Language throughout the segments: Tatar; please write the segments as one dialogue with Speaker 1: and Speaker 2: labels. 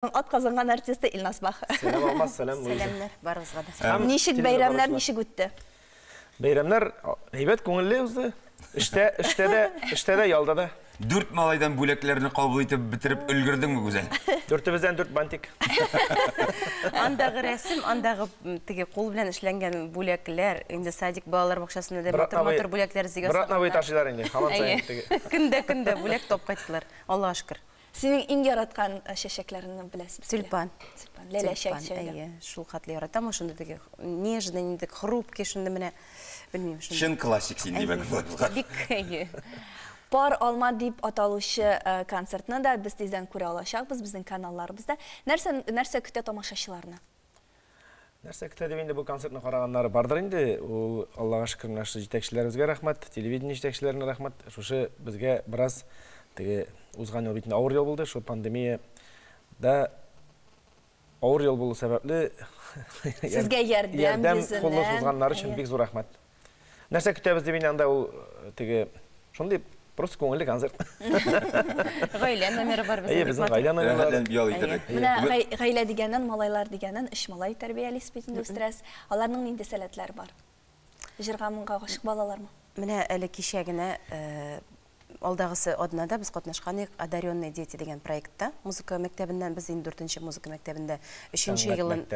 Speaker 1: Атказанған артисті Илнас Бах.
Speaker 2: Сәлем алмас, сәлем.
Speaker 3: Сәлемнәр барыңызға да.
Speaker 1: Нишік бәйрәмләр нишік үтті?
Speaker 2: Бәйрәмләр һәйбәт күңелле узды. Эштә дә, ялда да.
Speaker 4: 4 малайдан бүләкләрне кабул итеп бетереп өлгердеңме гүзәл?
Speaker 2: 4-бездән 4 бантик.
Speaker 3: Андагы рәсем, андагы теге кул белән эшләнгән бүләкләр, инде садик балалар бакчасында да мотор бүләкләр зигә.
Speaker 2: Братновый ташыйлар инде, һаман сайын теге.
Speaker 3: Көндә бүләк топ кайттылар. Аллаһка шөкер.
Speaker 1: Синең иң яраткан чәчәкләреңне беләсез?
Speaker 3: Тюльпан.
Speaker 1: Ләләчәк.
Speaker 3: Шул хатлы яратам, шунда теге нежный, инде хрупкий, шунда менә белмим шунда.
Speaker 4: Шын классик син димәк булыр.
Speaker 3: Бик
Speaker 1: Пар алма дип аталучы концертны да без тиздән күрә алачакбыз безнең каналларыбызда. Нәрсә көтә тамашачыларны?
Speaker 2: Нәрсә көтә дип инде бу концертны караганнар бардыр инде. Ул Аллаһка шөкер нашы җитәкчеләребезгә рәхмәт, телевидение җитәкчеләренә рәхмәт. Шушы безгә бераз теге узган ел бит авыр ел булды, шу пандемия да авыр ел булу сәбәпле
Speaker 1: Сезгә ярдәм
Speaker 2: куллы сузганнар өчен бик зур рәхмәт. Нәрсә көтәбез дип инде анда ул теге шундый просто күңелле концерт.
Speaker 3: Гаилә номеры бар безнең.
Speaker 2: Безнең гаилә номерлары
Speaker 4: Ял итәләр.
Speaker 1: Менә гаилә дигәннән, малайлар дигәннән 3 малай тәрбиялис бит инде үстерәс. Аларның нинди сәләтләре бар? Җырга моңга гашык балалармы?
Speaker 3: Менә әле кичә генә алдагысы аднада без катнашкан «Одаренные дети» дигән проектта. Музыка мәктәбеннән без 4-нче музыка мәктәбендә 3нче елын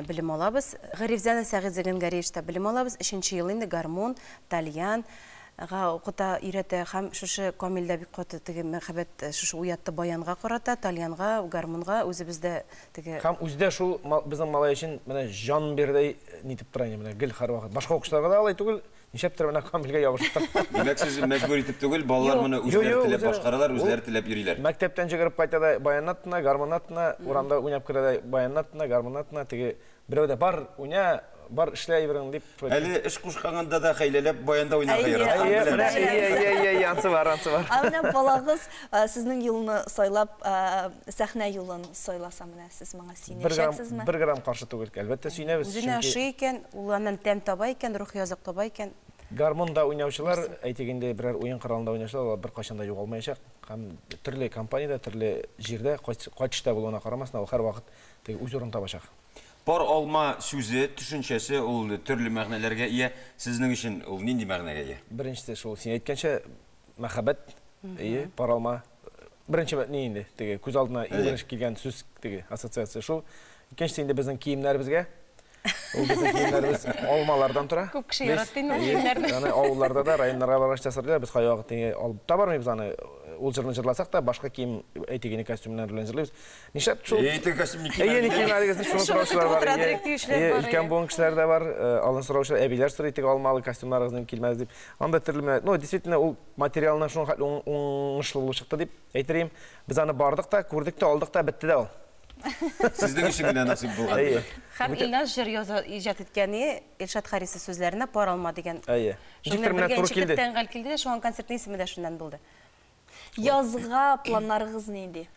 Speaker 3: белем алабыз. Гарифзана Сәгыйд Зәгәнгәриевчтә белем алабыз. 3нче ел инде гармон, тальян укыта өйрәтә һәм шушы Камилдә бик каты теге мәхәббәт шушы уятты баянга карата, тальянга, гармонга үзебездә теге
Speaker 2: һәм үздә шул безнең малай өчен менә җан бирдәй нитеп тора инде менә гел һәрвакыт. Башка укышларга да алай түгел. Нишәптер менә Камилгә ябышты.
Speaker 4: Димәк сез мәҗбүр итеп түгел, балалар моны үзләре теләп башкаралар, үзләре теләп йөриләр.
Speaker 2: Мәктәптән чыгарып кайта да баянатна, гармонатна, урамда уйнап керә дә баянатна, гармонатна, теге берәү дә бар уйна, бар эшләй берен дип.
Speaker 4: Әле эш кушканда да хәйләләп баянда уйнарга
Speaker 2: ярата. Янсы бар.
Speaker 1: Менә балагыз сезнең юлны сайлап, сәхнә юлын сайласа менә сез моңа сөйнәшәксезме?
Speaker 2: 1 грамм каршы түгел, әлбәттә сөйнәбез.
Speaker 3: Үзенә ашый икән, ул аннан тәм таба икән, рух язык таба икән.
Speaker 2: Гармонда уйнаучылар, әйтегендә берәр уен коралында уйнаучылар бер кайчан да югалмаячак. Һәм төрле компаниядә, төрле җирдә кайчышта булуына карамасына ул һәрвакыт теге үз урын табачак.
Speaker 4: Пар алма сүзе, төшенчәсе ул төрле мәгънәләргә ия. Сезнең өчен ул нинди мәгънәгә ия?
Speaker 2: Беренчесе шул син әйткәнчә мәхәббәт, пар алма. Беренче ни инде теге күз алдына иңгәш килгән сүз теге ассоциация шул. Икенчесе инде безнең киемнәребезгә. Ул безнең киемнәребез алмалардан тора.
Speaker 3: Күп кеше яратты инде киемнәрне.
Speaker 2: Аны авылларда да, районнарга баргач тасырлар, без кай вакыт алып табармыйбыз аны. Ул җырны җырласак та башка кием әйтегене костюмнар белән җырлыйбыз. Нишләп шул?
Speaker 4: Әйтеге костюм
Speaker 2: киемнәрегезне шул сораучылар бар. Икән бу кешеләр дә бар. Алын сораучылар, әбиләр сорый теге алмалы костюмнарыгызны килмәс дип. Анда төрле, действительно ул материалны шуның хәтле уңышлы булып чыкты дип әйтерим. Без аны бардык та, күрдек тә, алдык та, бетте дә ул.
Speaker 4: Сезнең өчен генә насыйп булган.
Speaker 3: Һәм Илнас җыр иҗат иткәне Илшат Харисы сүзләренә пар алма дигән.
Speaker 2: Җиктер менә туры килде.
Speaker 3: Тәңгәл килде дә, шуның концертның исеме дә шуннан булды.
Speaker 1: Язга планнарыгыз нинди?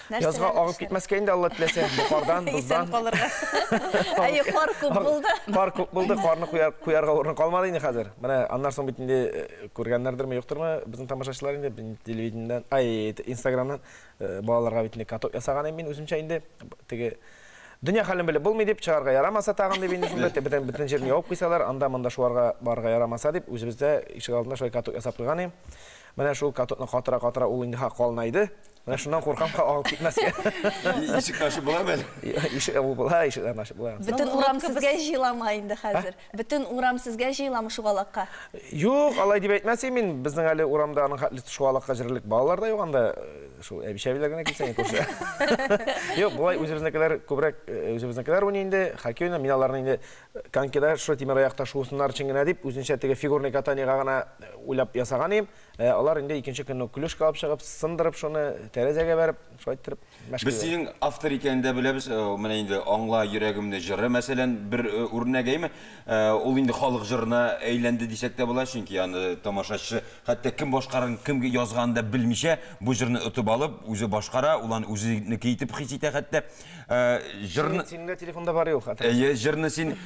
Speaker 2: Язга агып китмәскә инде Алла теләсә, бухардан, буздан.
Speaker 1: Кар күп булды.
Speaker 2: Кар күп булды, карны куярга урын калмады инде хәзер. Менә аннан соң бит инде күргәннәрдерме, юктырмы, безнең тамашачылар инде телевидениедән, Инстаграмнан балаларга бит инде каток ясаган мин үземчә инде теге дөнья хәлен белеп булмый дип чыгарга ярамаса тагын дип инде шунда бөтен җирне ябып куйсалар, анда-монда шуарга барга ярамаса дип үзебездә ишек алдында шулай каток ясап куйган идем. Менә шул катокны катыра ул инде калнайды. Менә шуннан куркам агып китмәскә.
Speaker 4: Ишек ачып буламы?
Speaker 2: Ишек була, ишекләрне ачып була.
Speaker 1: Бөтен урам сезгә җыйлама инде хәзер. Бөтен урам сезгә җыйламы шугалакка?
Speaker 2: Юк, алай дип әйтмәсем мин, безнең әле урамда аның хәтле шугалакка җирлек балалар да юк анда. Шул әбишәбиләр генә килсәң күрсә. Юк, булай үзебезнекеләр күбрәк үзебезнекеләр уйный инде, хоккей уйный, мин аларны инде конькида шул тимер аякта шуысыннар өчен генә дип үзенчә теге фигурный катаниягә гына уйлап ясаган идем. Алар инде икенче көнне клюшка алып чыгып, сындырып шуны тәрәзәгә бәреп, шулай итеп мәшгуль.
Speaker 4: Без синең автор икәнен дә беләбез. Менә инде аңла йөрәгемне җыры, мәсәлән, бер үрнәгәйме, ул инде халык җырына әйләнде дисәк тә була, чөнки аны тамашачы хәтта кем башкарын, кемгә язганын да белмичә, бу җырны отып алып, үзе башкара, улан үзенеке итеп хис итә хәтта. Җырны
Speaker 2: синең телефонда бар юк хәтта.
Speaker 4: Җырны син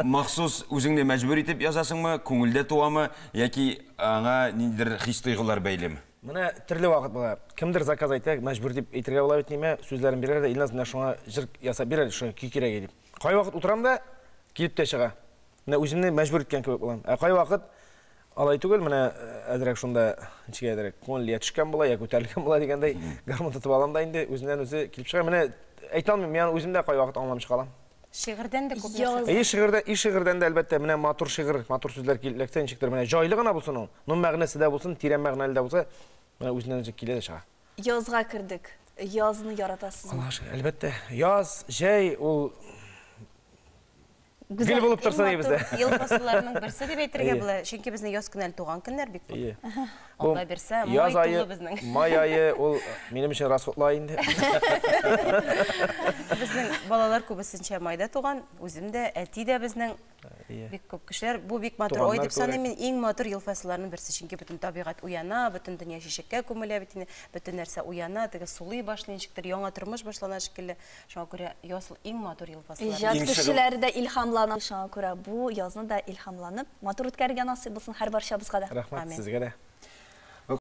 Speaker 4: махсус үзеңне мәҗбүр итеп язасыңмы, күңелдә туамы, яки аңа ниндидер хис-тойгылар бәйлеме?
Speaker 2: Менә төрле вакыт була. Кимдер заказ айта, мәҗбүр дип әйтергә була бит ниме, сүзләрен бирер дә, Илназ менә шуңа җыр ясап бирер, шуңа көй кирәк дип. Кай вакыт утырам да, килеп тә чыга. Менә үземне мәҗбүр иткән кебек булам. Кай вакыт алай түгел, менә әзрәк шунда ничек әзрәк күңелгә төшкән була, я күтәрелгән була дигәндәй, гармун тотып алам да инде үзеннән үзе килеп чыга. Менә әйтә алмыйм, мин үзем дә кай вакыт аңламый чыгалам.
Speaker 3: Шигырьдән дә күп нәрсә.
Speaker 2: Шигырьдән дә әлбәттә менә матур шигырь, матур сүзләр киләксә ничектер, менә җайлы гына булсын ул. Ну мәгънәсе дә булсын, тирән мәгънәле дә булса, менә үзеннән үзе килә дә чыга.
Speaker 1: Язга кердек. Язны яратасызмы?
Speaker 2: Аллаһ, әлбәттә. Яз, җәй ул гел булып торса ни бездә.
Speaker 3: Ел фасылларының берсе дип әйтергә була, чөнки безнең яз көннән туган көннәр бик күп. Алла бирсә, май тулы безнең.
Speaker 2: Май айы ул минем өчен расходлы ай инде.
Speaker 3: Безнең балалар күбесенчә майда туган, үзем дә, әти дә безнең бик күп кешеләр. Бу бик матур ай дип саныйм мин, иң матур ел фасылларының берсе, чөнки бөтен табигать уяна, бөтен дөнья чәчәккә күмелә бит инде, бөтен нәрсә уяна, теге сулый башлый ничектер, яңа тормыш башлана шикелле. Шуңа күрә яз иң матур ел фасыллары.
Speaker 1: Иҗат кешеләре дә илһамланып, шуңа күрә бу язны да илһамланып, матур үткәргән насыйп булсын һәр барчабызга да.
Speaker 2: Рәхмәт сезгә дә.